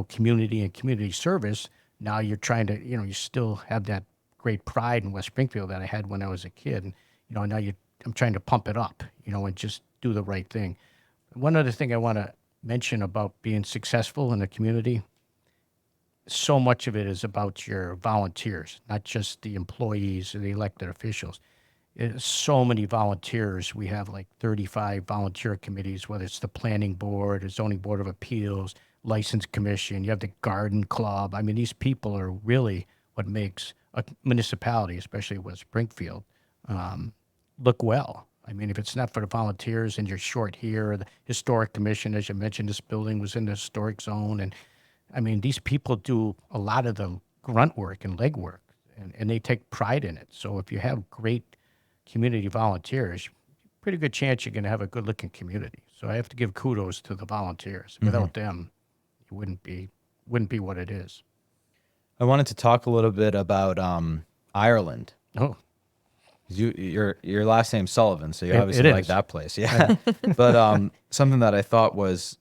community and community service, now you're trying to, you still have that great pride in West Springfield that I had when I was a kid. And, now I'm trying to pump it up, and just do the right thing. One other thing I want to mention about being successful in the community, so much of it is about your volunteers, not just the employees or the elected officials. There's so many volunteers. We have like 35 volunteer committees, whether it's the planning board, the zoning board of appeals, license commission, you have the garden club. I mean, these people are really what makes a municipality, especially West Springfield, look well. I mean, if it's not for the volunteers and you're short here, the historic commission, as you mentioned, this building was in the historic zone. And I mean, these people do a lot of the grunt work and leg work, and they take pride in it. So if you have great community volunteers, pretty good chance you're going to have a good looking community. So I have to give kudos to the volunteers. Without them, it wouldn't be what it is. I wanted to talk a little bit about Ireland. Oh, Your last name's Sullivan, so you obviously it like is. that place, yeah. But something that I thought was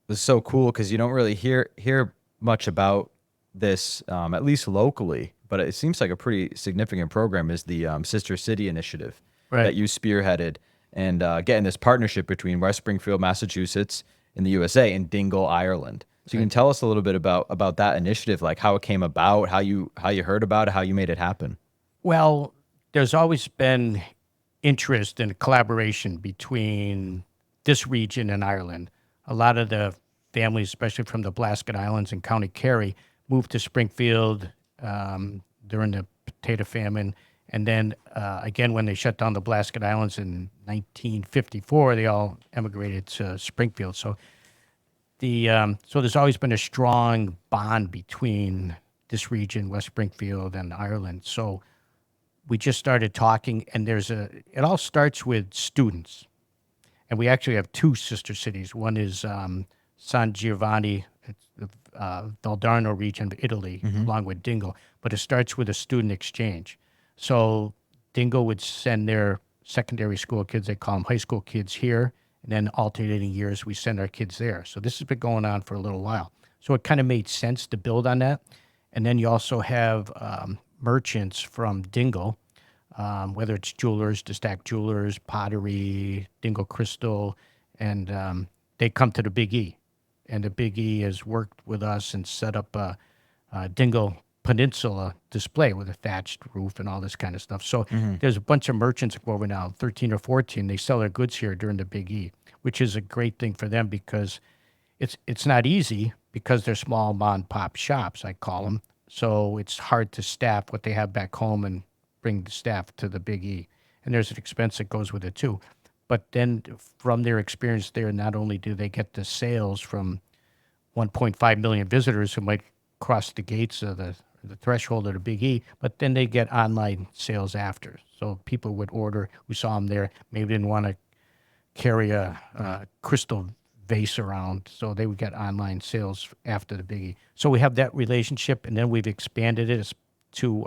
so cool because you don't really hear much about this, at least locally. But it seems like a pretty significant program is the Sister City Initiative Right. that you spearheaded, and getting this partnership between West Springfield, Massachusetts, in the USA, and Dingle, Ireland. So you can tell us a little bit about that initiative, like how it came about, how you heard about it, how you made it happen. Well, there's always been interest in collaboration between this region and Ireland. A lot of the families, especially from the Blasket Islands and County Kerry, moved to Springfield during the potato famine. And then again, when they shut down the Blasket Islands in 1954, they all emigrated to Springfield. So so there's always been a strong bond between this region, West Springfield, and Ireland. So we just started talking, and it all starts with students. And we actually have two sister cities. One is San Giovanni, it's the Valdarno region of Italy, along with Dingle. But it starts with a student exchange. So Dingle would send their secondary school kids, they call them high school kids, here. And then alternating years, we send our kids there. So this has been going on for a little while. So it kind of made sense to build on that. And then you also have merchants from Dingle, whether it's jewelers, DeStack Jewelers, pottery, Dingle Crystal, and they come to the Big E. And the Big E has worked with us and set up a Dingle Peninsula display with a thatched roof and all this kind of stuff. So there's a bunch of merchants that go over now, 13 or 14. They sell their goods here during the Big E, which is a great thing for them because it's not easy because they're small mom and pop shops, I call them. So it's hard to staff what they have back home and bring the staff to the Big E. And there's an expense that goes with it too. But then from their experience there, not only do they get the sales from 1.5 million visitors who might cross the gates of the threshold of the Big E, but then they get online sales after. So people would order who saw them there, maybe didn't want to carry a crystal vase around, so they would get online sales after the Big E. So we have that relationship, and then we've expanded it to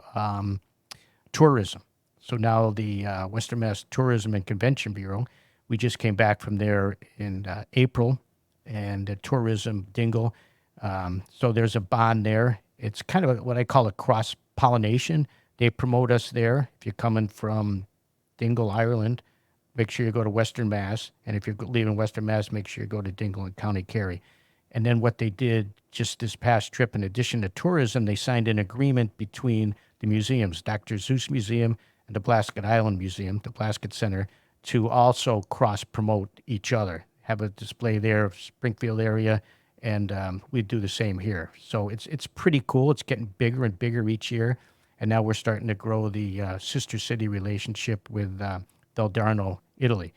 tourism. So now the Western Mass Tourism and Convention Bureau, we just came back from there in April, and the tourism Dingle. So there's a bond there. It's kind of what I call a cross-pollination. They promote us there. If you're coming from Dingle, Ireland, make sure you go to Western Mass. And if you're leaving Western Mass, make sure you go to Dingle and County Kerry. And then what they did just this past trip, in addition to tourism, they signed an agreement between the museums, Dr. Seuss Museum and the Blasket Island Museum, the Blasket Center, to also cross-promote each other, have a display there of Springfield area, and we do the same here. So it's pretty cool. It's getting bigger and bigger each year. And now we're starting to grow the sister city relationship with Valdarno, Italy,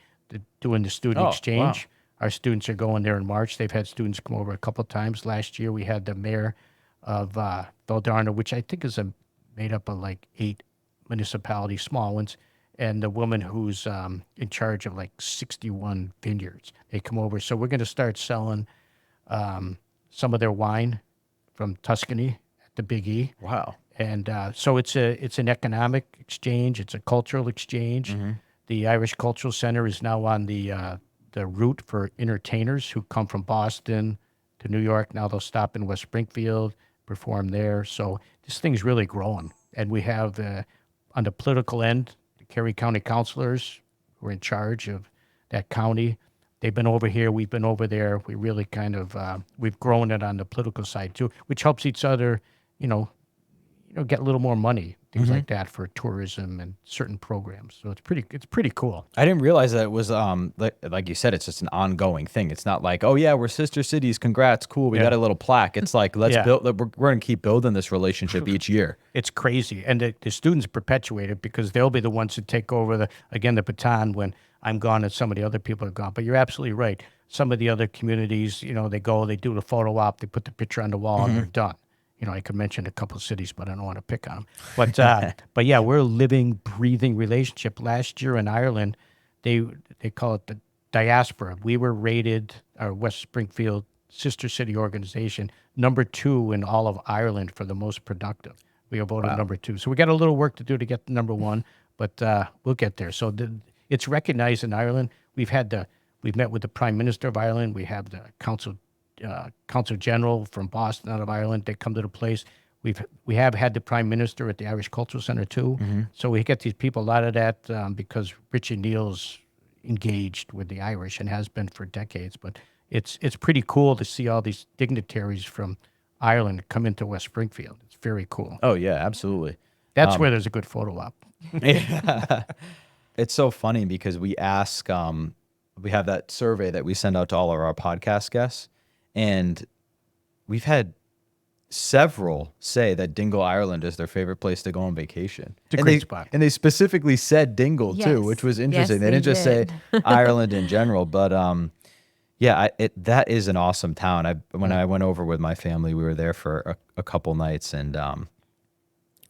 doing the student exchange. Our students are going there in March. They've had students come over a couple of times. Last year, we had the mayor of Valdarno, which I think is made up of like 8 municipalities, small ones, and the woman who's in charge of like 61 vineyards. They come over. So we're going to start selling some of their wine from Tuscany at the Big E. Wow. And so it's an economic exchange. It's a cultural exchange. The Irish Cultural Center is now on the route for entertainers who come from Boston to New York. Now they'll stop in West Springfield, perform there. So this thing's really growing. And we have, on the political end, the Kerry County councilors who are in charge of that county. They've been over here. We've been over there. We really kind of, we've grown it on the political side too, which helps each other, get a little more money, things like that for tourism and certain programs. So it's pretty cool. I didn't realize that it was like you said, it's just an ongoing thing. It's not like, oh yeah, we're sister cities, congrats, cool, we got a little plaque. It's like, let's build. We're going to keep building this relationship each year. It's crazy, and the students perpetuate it because they'll be the ones that take over the baton when I'm gone and some of the other people are gone. But you're absolutely right. Some of the other communities, they go, they do the photo op, they put the picture on the wall, and they're done. I could mention a couple of cities, but I don't want to pick on them. But yeah, we're a living, breathing relationship. Last year in Ireland, they call it the diaspora. We were rated, our West Springfield sister city organization, number 2 in all of Ireland for the most productive. We were voted number 2. So we got a little work to do to get to number 1, but we'll get there. So it's recognized in Ireland. We've met with the Prime Minister of Ireland. We have the Council General from Boston out of Ireland. They come to the place. We have had the Prime Minister at the Irish Cultural Center too. So we get these people out of that because Richie Neal's engaged with the Irish and has been for decades. But it's pretty cool to see all these dignitaries from Ireland come into West Springfield. It's very cool. Oh yeah, absolutely. That's where there's a good photo op. Yeah. It's so funny because we ask, we have that survey that we send out to all of our podcast guests. And we've had several say that Dingle, Ireland is their favorite place to go on vacation. It's a great spot. And they specifically said Dingle too, Yes. which was Yes, interesting. They didn't just say Ireland in general, but that is an awesome town. When I went over with my family, we were there for a couple nights, and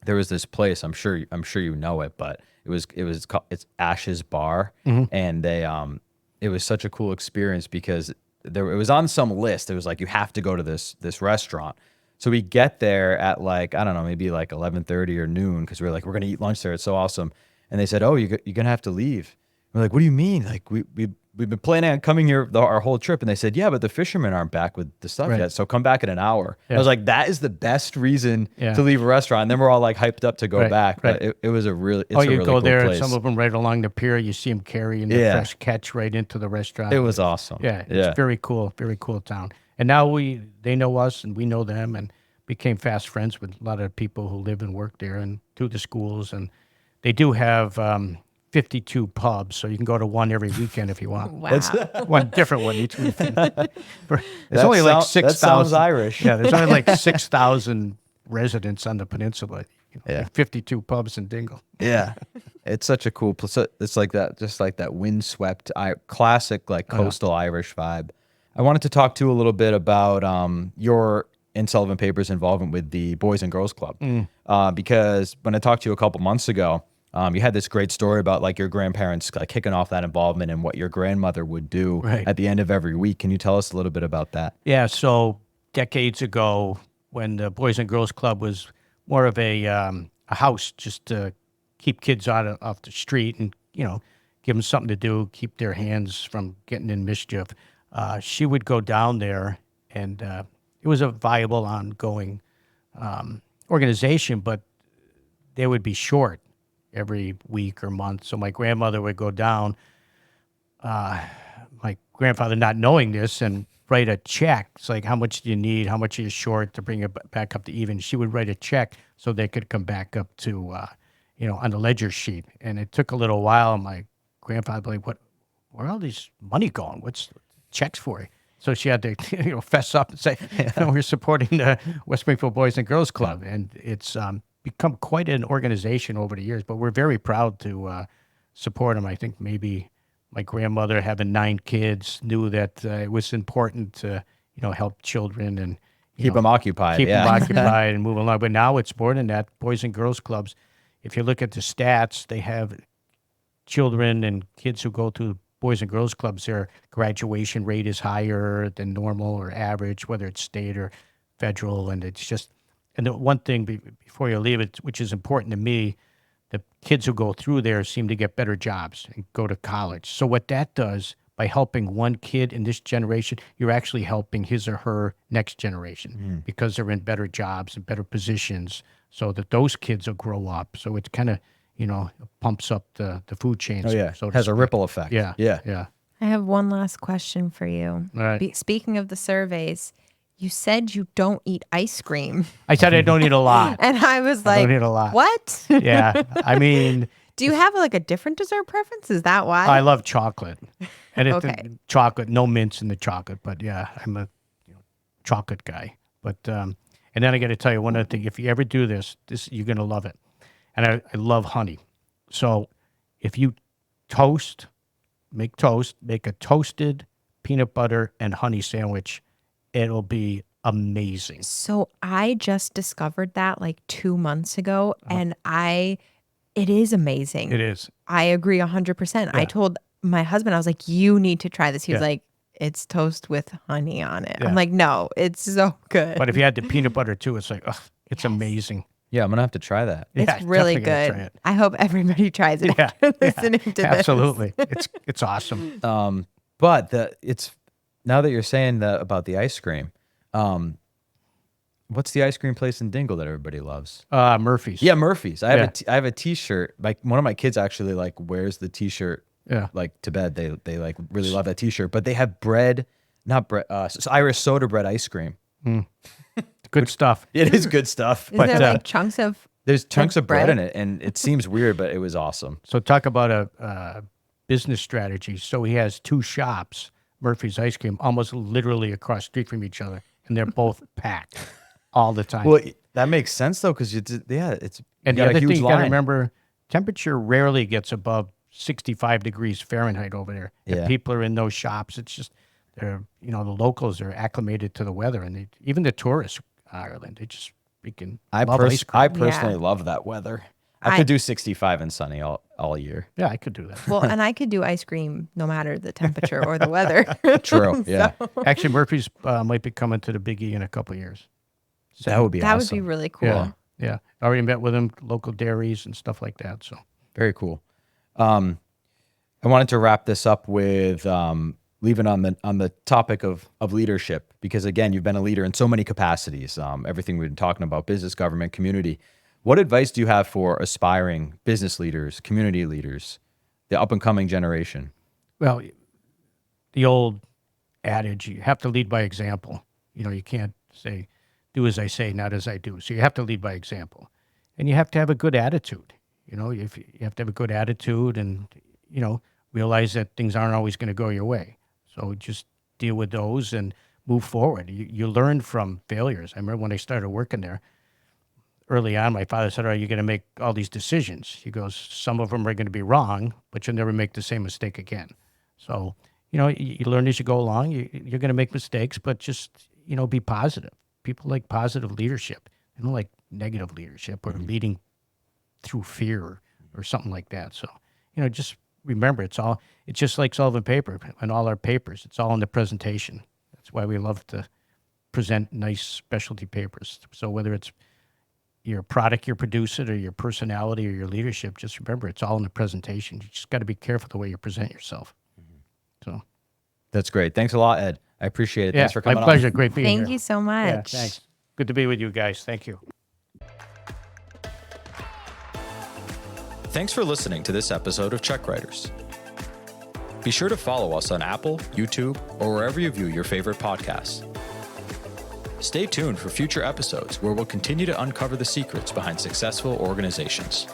there was this place. I'm sure you know it, but it's Ash's Bar, and it was such a cool experience because it was on some list. It was like, you have to go to this restaurant. So we get there at like, I don't know, maybe like 11:30 or noon, because we're like, we're going to eat lunch there. It's so awesome. And they said, oh, you're going to have to leave. We're like, what do you mean? Like, we've been planning on coming here our whole trip. And they said, yeah, but the fishermen aren't back with the stuff yet. So come back in an hour. I was like, that is the best reason to leave a restaurant. And then we're all like hyped up to go back. But it was a really, it's a really you go cool there, place. and some of them right along the pier, you see them carrying the fresh catch right into the restaurant. It was awesome. Yeah, it's very cool town. And now they know us and we know them, and became fast friends with a lot of people who live and work there and through the schools. And they do have 52 pubs, so you can go to one every weekend if you want. Wow. One different one each weekend. There's only like 6,000. That sounds Irish. Yeah, there's only like 6,000 residents on the peninsula. Yeah. 52 pubs in Dingle. Yeah. It's such a cool place. It's like that, just like that windswept, classic, like coastal Irish vibe. I wanted to talk to you a little bit about your and Sullivan Paper's involvement with the Boys and Girls Club. Because when I talked to you a couple months ago, you had this great story about like your grandparents like kicking off that involvement and what your grandmother would do at the end of every week. Can you tell us a little bit about that? Yeah, so decades ago, when the Boys and Girls Club was more of a house just to keep kids off the street and, give them something to do, keep their hands from getting in mischief, she would go down there, and it was a viable, ongoing organization, but they would be short every week or month. So my grandmother would go down, my grandfather not knowing this, and write a check. It's like, how much do you need? How much are you short to bring it back up to even? She would write a check so they could come back up to, on the ledger sheet. And it took a little while. And my grandfather would be like, where all this money going? What's checks for? So she had to, fess up and say, we're supporting the West Springfield Boys and Girls Club. And it's become quite an organization over the years, but we're very proud to support them. I think maybe my grandmother, having 9 kids, knew that it was important to, help children and Keep them occupied. keep Yeah. them occupied and move along. But now it's more than that. Boys and Girls Clubs, if you look at the stats, they have children and kids who go to Boys and Girls Clubs, their graduation rate is higher than normal or average, whether it's state or federal. And it's just, and the one thing before you leave it, which is important to me, the kids who go through there seem to get better jobs and go to college. So what that does, by helping one kid in this generation, you're actually helping his or her next generation because they're in better jobs and better positions so that those kids will grow up. So it's kind of, pumps up the food chain. Oh, yeah. So to Has a speak. ripple effect. Yeah. Yeah. Yeah. I have one last question for you. All right. Speaking of the surveys, you said you don't eat ice cream. I said I don't eat a lot. And I was I like, don't eat a lot. what? Yeah. I mean, Do you have like a different dessert preference? Is that why? I love chocolate. And Okay. chocolate, no mints in the chocolate, but yeah, I'm a chocolate guy. But and then I got to tell you one other thing. If you ever do this you're gonna love it. And I love honey. So if you make a toasted peanut butter and honey sandwich, it'll be amazing. So I just discovered that like 2 months ago, and it is amazing. It is. I agree 100%. I Yeah. told my husband, I was like, you need to try this. He was Yeah. like, it's toast with honey on it. Yeah. I'm like, no, it's so good. But if you had the peanut butter too, it's like, ugh, it's amazing. Yeah. I'm going to have to try that. It's Yeah, really definitely gotta good. try it. I hope everybody tries it Yeah, after listening to this. Absolutely. It's awesome. But it's now that you're saying about the ice cream, what's the ice cream place in Dingle that everybody loves? Murphy's. Yeah, Murphy's. I Yeah. have a T-shirt. Like one of my kids actually like wears the T-shirt Yeah. like to bed. They like really love that T-shirt. But they have Irish soda bread ice cream. Good stuff. It is good stuff. Is But, there like chunks of There's chunks of bread bread? in it, and it seems weird, but it was awesome. So talk about a business strategy. So he has 2 shops, Murphy's Ice Cream, almost literally across the street from each other, and they're both packed all the time. Well, that makes sense though, because it's and you the got a other thing huge you got to line. remember, temperature rarely gets above 65 degrees Fahrenheit over there. Yeah. If people are in those shops, it's just they're the locals are acclimated to the weather, and even the tourists in Ireland, they just freaking love ice cream. I personally love that weather. I I- could do 65 and sunny all year. Yeah, I could do that. well, and I could do ice cream no matter the temperature or the weather. True. Yeah. Actually, Murphy's might be coming to the Big E in a couple of years. That would be That awesome. would be really cool. Yeah, yeah. I already met with them, local dairies and stuff like that. So Very cool. I wanted to wrap this up with leaving on the topic of leadership, because again, you've been a leader in so many capacities. Everything we've been talking about, business, government, community. What advice do you have for aspiring business leaders, community leaders, the up and coming generation? well, the old adage, you have to lead by example. You can't say, do as I say, not as I do. So you have to lead by example. And you have to have a good attitude. If you have to have a good attitude and, realize that things aren't always going to go your way. So just deal with those and move forward. You learn from failures. I remember when I started working there, early on, my father said, "Are you going to make all these decisions?" He goes, "Some of them are going to be wrong, but you'll never make the same mistake again." So, you learn as you go along. You're going to make mistakes, but just, be positive. People like positive leadership. They don't like negative leadership or leading through fear or something like that. So, just remember, it's just like Sullivan Paper and all our papers. It's all in the presentation. That's why we love to present nice specialty papers. So whether it's your product you're producing or your personality or your leadership, just remember it's all in the presentation. You just got to be careful the way you present yourself. So That's great. Thanks a lot, Ed. I appreciate it. yeah, Thanks for coming my on. pleasure. Great being here. Thank you so Yeah, much. thanks. Good to be with you guys. Thank you. Thanks for listening to this episode of Checkwriters. Be sure to follow us on Apple, YouTube, or wherever you view your favorite podcasts. Stay tuned for future episodes where we'll continue to uncover the secrets behind successful organizations.